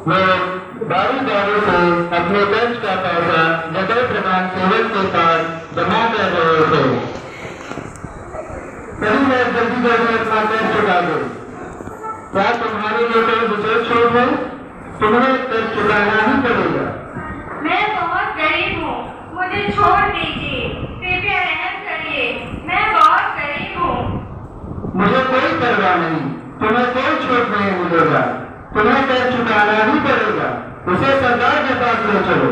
लोग बारी बारी से अपने कर्ज का पैसा जगह प्रधान सेवक के साथ जमा कर रहे थे। सभी लोग जल्दी जल्दी अपना कर्ज चुका दो। क्या तुम्हारे लिए कोई विशेष छूट है? तुम्हें कर्ज चुकाना ही पड़ेगा। मैं बहुत गरीब हूँ, मुझे छोड़ दीजिए, कृपया रहम करिए, मैं बहुत गरीब हूँ। मुझे कोई परवाह नहीं, तुम्हें कोई छूट नहीं मिलेगा। तुम्हें कर्ज चुकाना ही पड़ेगा। उसे सरकार के पास ले चलो।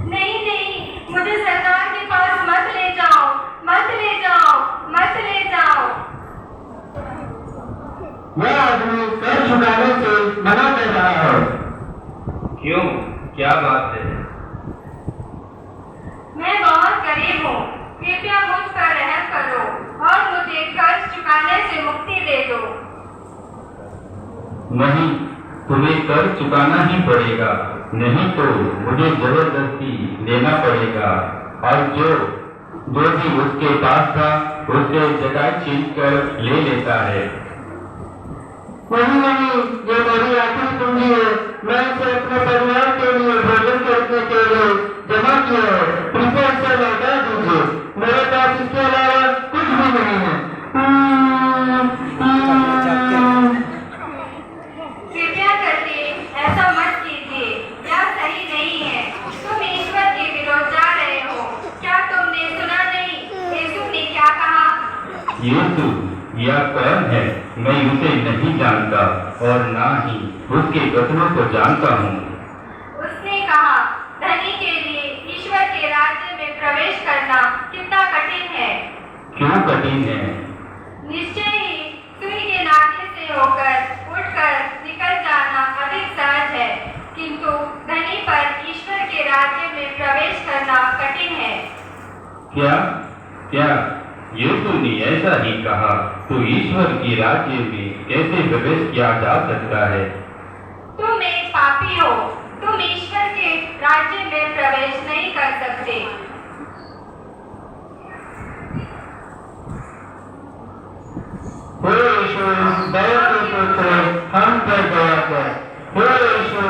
नहीं नहीं, मुझे सरकार के पास मत ले जाओ, मत ले जाओ, मत ले जाओ। यह आदमी कर्ज चुकाने से मना कर रहा है। क्यों, क्या बात है? मैं बहुत गरीब हूँ, कृपया मुझ पर रहम करो और मुझे कर्ज चुकाने से मुक्ति दे दो। नहीं, तुम्हें कर्ज चुकाना ही पड़ेगा, नहीं तो मुझे जबरदस्ती लेना पड़ेगा। और जो भी उसके पास था उससे जगह छीन कर ले लेता है। नहीं नहीं, ये मेरी आखिरी पूंजी है। मैं इसे अपने परिवार के लिए भोजन खरीदने के लिए जमा किया है। कृपया इसे लौटा दीजिए। मेरे पास इसके अलावा कुछ भी नहीं है। कृपया करके ऐसा मत कीजिए, यह सही नहीं है। तुम ईश्वर के विरोध जा रहे हो। क्या तुमने सुना नहीं, यीशु ने क्या कहा? यीशु यह कौन है? मैं उसे नहीं जानता और ना ही उसके वचनों को जानता हूँ। उसने कहा, धनी के लिए ईश्वर के राज्य में प्रवेश करना कितना कठिन है। क्यों कठिन है? निश्चय ही सुई के नाके से होकर उठकर निकल जाना अधिक सहज है, किंतु धनी पर ईश्वर के राज्य में प्रवेश करना कठिन है। क्या क्या यीशु ने ऐसा ही कहा? तो ईश्वर के राज्य में कैसे प्रवेश किया जा सकता है? तुम एक पापी हो, तुम ईश्वर के राज्य में प्रवेश नहीं कर सकते। हे यीशु, दया के पुत्र, हम पर दया कर। हे यीशु,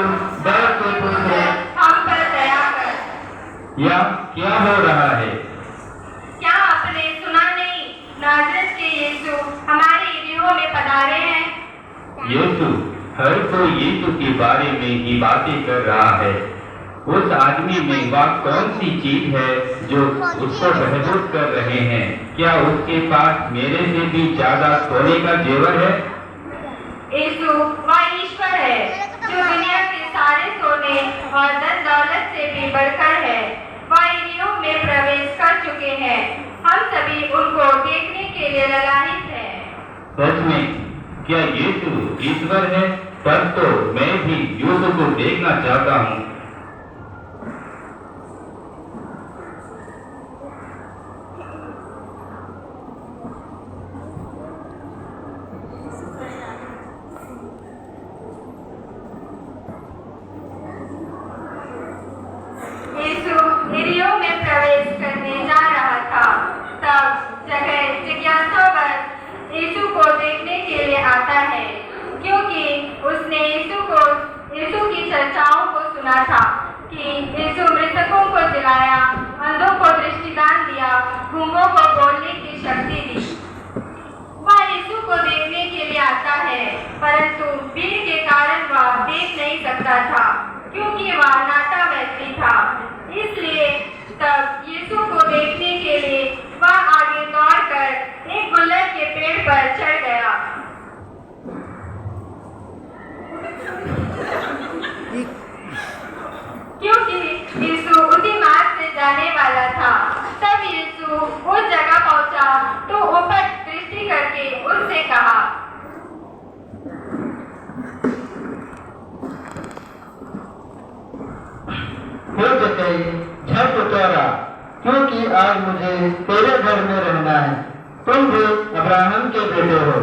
दया के पुत्र, हम पर दया कर। या क्या हो रहा है? क्या आपने सुना नहीं, नाज़रेत के यीशु हमारे इर्यों में पधारे हैं। यीशु हर कोई यीशु के बारे में ही बातें कर रहा है। उस आदमी में वह कौन सी चीज है जो उसको महसूस कर रहे हैं? क्या उसके पास मेरे से भी ज्यादा सोने का जेवर है? यीशु वह ईश्वर है जो दुनिया के सारे सोने और धन दौलत से भी बढ़कर है। वह इर्यों में प्रवेश कर चुके हैं। हम सभी उनको देखने के लिए ललायित हैं। सच में क्या यीशु ईश्वर है? तब तो मैं भी यीशु को देखना चाहता हूँ। यीशु इर्यों में प्रवेश करने जा रहा था। तब जिज्ञासावश यीशु को देखने के लिए आता है, क्योंकि उसने यीशु की चर्चाओं को सुना था कि यीशु मृतकों को जगाया, अंधों को दृष्टिदान दिया, गूंगों को बोलने की शक्ति दी। वह यीशु को देखने के लिए आता है, परंतु भीड़ के कारण वह देख नहीं सकता था, क्योंकि वह नाटा व्यक्ति था। इसलिए तब यीशु को देखने के लिए वह आगे दौड़कर एक गुलर के पेड़ पर चढ़ गया। क्योंकि यीशु उसी मार्ग से जाने वाला था। तब यीशु उस जगह पहुंचा तो ऊपर दृष्टि करके उससे कहा, हे जक्कई, झट उतर आ, क्योंकि आज मुझे तेरे घर में रहना है। तुम भी अब्राहम के बेटे हो।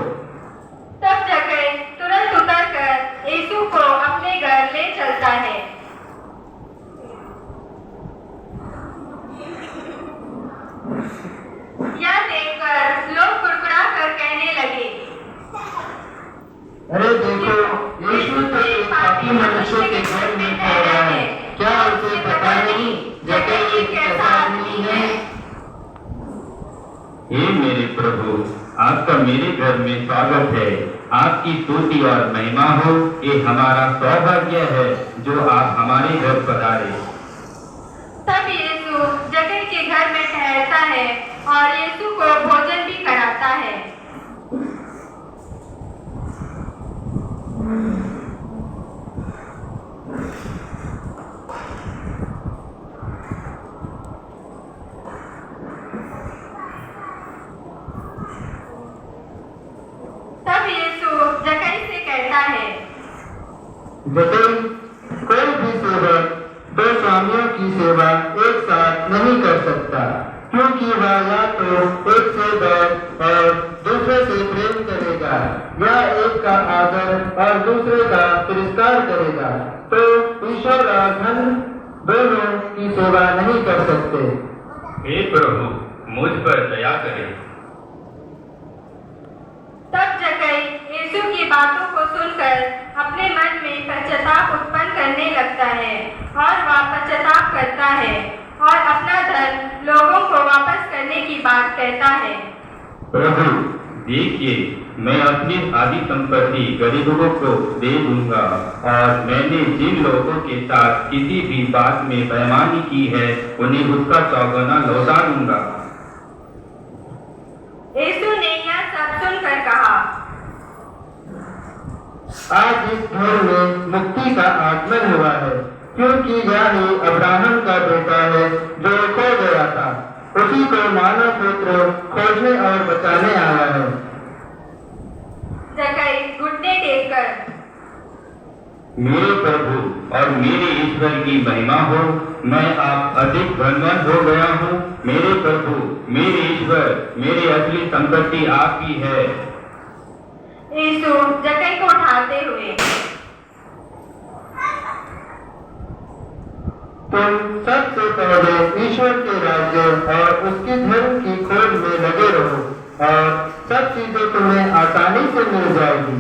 तब जक्कई तुरंत उतरकर यीशु को अपने घर ले चलता है। यह देखकर लोग कुड़कुड़ा कर कहने लगे, अरे देखो, यीशु तो एक पापी मनुष्य के आपका मेरे घर में स्वागत है। आपकी स्तुति और महिमा हो, ये हमारा सौभाग्य है जो आप हमारे घर पधारे। तब यीशु जक्कई के घर में ठहरता है और यीशु को भोजन भी कराता है। तब यीशु जक्कई से कहता है, जक्कई, कोई भी सेवक दो स्वामियों की सेवा एक साथ नहीं कर सकता, क्योंकि वह या तो एक से बैर और दूसरे से प्रेम करेगा या एक का आदर और दूसरे का तिरस्कार करेगा। तो ईश्वर और धन दोनों की सेवा नहीं कर सकते। हे प्रभु, मुझ पर दया करें। तब जक्कई यीशु की बातों को सुनकर अपने मन में पश्चाताप उत्पन्न करने लगता है और वह पश्चाताप करता है और अपना धन लोगों को वापस करने की बात कहता है। प्रभु, देखिए, मैं अपनी आधी संपत्ति गरीबों को दे दूंगा और मैंने जिन लोगों के साथ किसी भी बात में बेईमानी की है उन्हें उसका चौगुना लौटा दूंगा। यीशु ने यह सब सुनकर कहा, आज इस घर में मुक्ति का आगमन हुआ है, क्योंकि यह ही अब्राहम का बेटा है जो खो गया था। उसी को मानव पुत्र खोजने और बचाने आया है। जक्कई घुटने टेककर, मेरे प्रभु और मेरे ईश्वर की महिमा हो, मैं आप अधिक धनवान हो गया हूँ। मेरे प्रभु, मेरे ईश्वर, मेरी असली संपत्ति आपकी है। यीशु जक्कई को उठाते हुए, तुम सबसे पहले ईश्वर के राज्य और उसके धर्म की खोज में लगे रहो और सब चीजें तुम्हें आसानी से मिल जाएगी।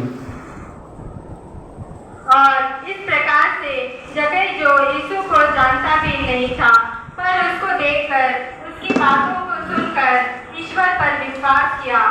और इस प्रकार से जक्कई, जो यीशु को जानता भी नहीं था, पर उसको देखकर उसकी बातों को सुनकर ईश्वर पर विश्वास किया